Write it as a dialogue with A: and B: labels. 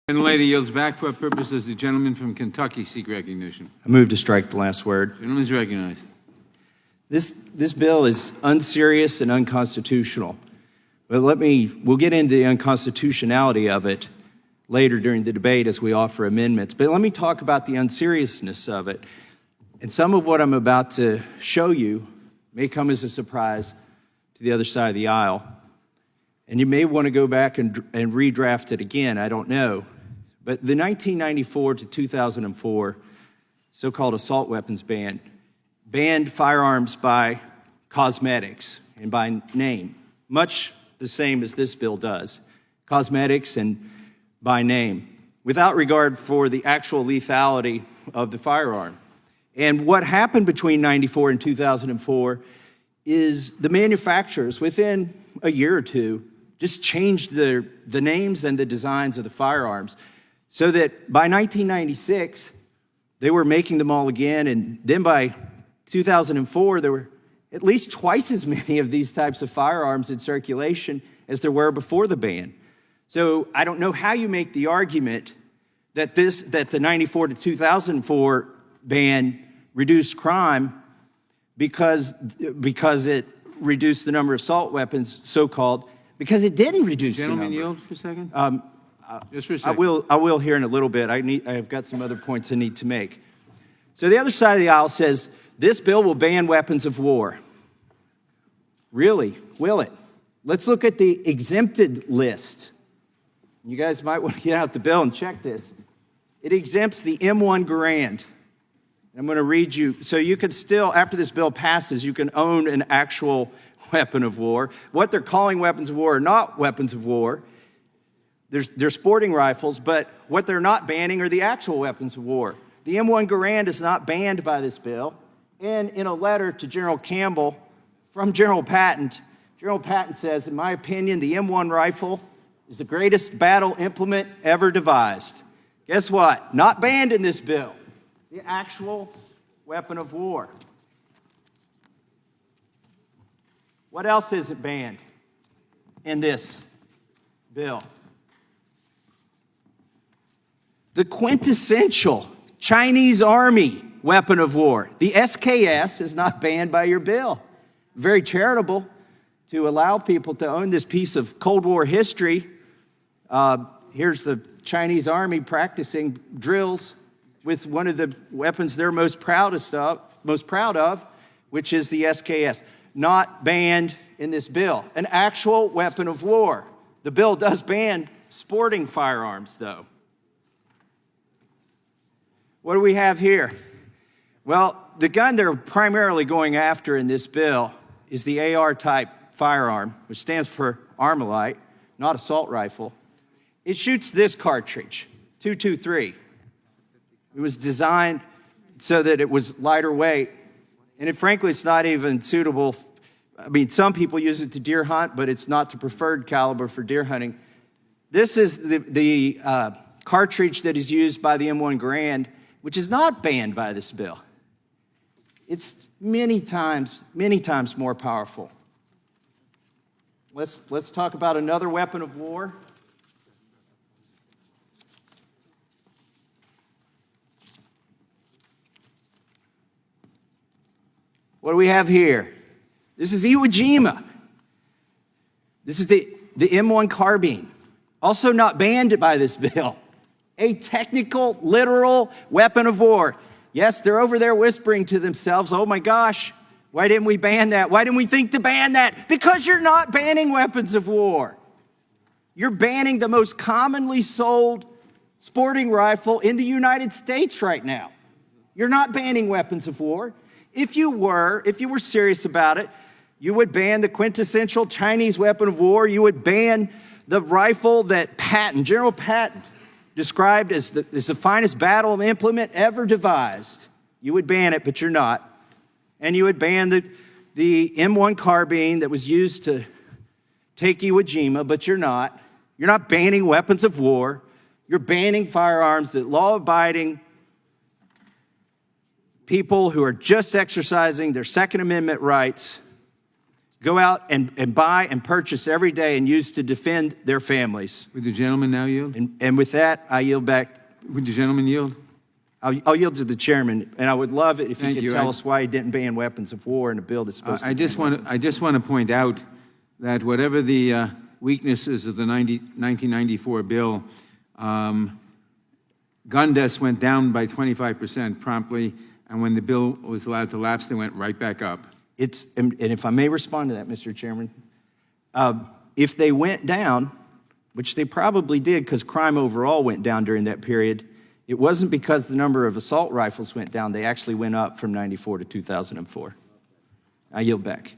A: And lady yields back. For what purpose does the gentleman from Kentucky seek recognition?
B: I move to strike the last word.
A: Gentleman is recognized.
B: This bill is unserious and unconstitutional. But we'll get into the unconstitutionality of it later during the debate as we offer amendments. But let me talk about the unseriousness of it. And some of what I'm about to show you may come as a surprise to the other side of the aisle. And you may want to go back and redraft it again, I don't know. But the 1994 to 2004 so-called assault weapons ban banned firearms by cosmetics and by name, much the same as this bill does, cosmetics and by name, without regard for the actual lethality of the firearm. And what happened between 94 and 2004 is the manufacturers, within a year or two, just changed the names and the designs of the firearms so that by 1996, they were making them all again. And then by 2004, there were at least twice as many of these types of firearms in circulation as there were before the ban. So I don't know how you make the argument that the 94 to 2004 ban reduced crime because it reduced the number of assault weapons, so-called, because it didn't reduce the number.
A: Gentleman yield for a second? Just for a second.
B: I will here in a little bit. I've got some other points I need to make. So the other side of the aisle says, this bill will ban weapons of war. Really? Will it? Let's look at the exempted list. You guys might want to get out the bill and check this. It exempts the M1 Garand. I'm going to read you, so you can still, after this bill passes, you can own an actual weapon of war. What they're calling weapons of war are not weapons of war. They're sporting rifles, but what they're not banning are the actual weapons of war. The M1 Garand is not banned by this bill. And in a letter to General Campbell from General Patton says, in my opinion, the M1 rifle is the greatest battle implement ever devised. Guess what? Not banned in this bill. The actual weapon of war. What else isn't banned in this bill? The quintessential Chinese Army weapon of war. The SKS is not banned by your bill. Very charitable to allow people to own this piece of Cold War history. Here's the Chinese Army practicing drills with one of the weapons they're most proud of, which is the SKS. Not banned in this bill. An actual weapon of war. The bill does ban sporting firearms, though. What do we have here? Well, the gun they're primarily going after in this bill is the AR-type firearm, which stands for Armalite, not assault rifle. It shoots this cartridge, .223. It was designed so that it was lighter weight, and frankly, it's not even suitable. I mean, some people use it to deer hunt, but it's not the preferred caliber for deer hunting. This is the cartridge that is used by the M1 Garand, which is not banned by this bill. It's many times more powerful. Let's talk about another weapon of war. What do we have here? This is Iwo Jima. This is the M1 carbine, also not banned by this bill. A technical, literal weapon of war. Yes, they're over there whispering to themselves, oh my gosh, why didn't we ban that? Why didn't we think to ban that? Because you're not banning weapons of war. You're banning the most commonly sold sporting rifle in the United States right now. You're not banning weapons of war. If you were serious about it, you would ban the quintessential Chinese weapon of war. You would ban the rifle that General Patton, described as the finest battle implement ever devised. You would ban it, but you're not. And you would ban the M1 carbine that was used to take Iwo Jima, but you're not. You're not banning weapons of war. You're banning firearms that law-abiding people who are just exercising their Second Amendment rights go out and buy and purchase every day and use to defend their families.
A: Would the gentleman now yield?
B: And with that, I yield back.
A: Would the gentleman yield?
B: I'll yield to the chairman, and I would love it if he
A: Thank
B: could
A: you.
B: tell us why he didn't ban weapons of war in a bill that's supposed to.
A: I just want to point out that whatever the weaknesses of the 1994 bill, gun deaths went down by 25% promptly, and when the bill was allowed to lapse, they went right back up.
B: And if I may respond to that, Mr. Chairman, if they went down, which they probably did because crime overall went down during that period, it wasn't because the number of assault rifles went down. They actually went up from 94 to 2004. I yield back.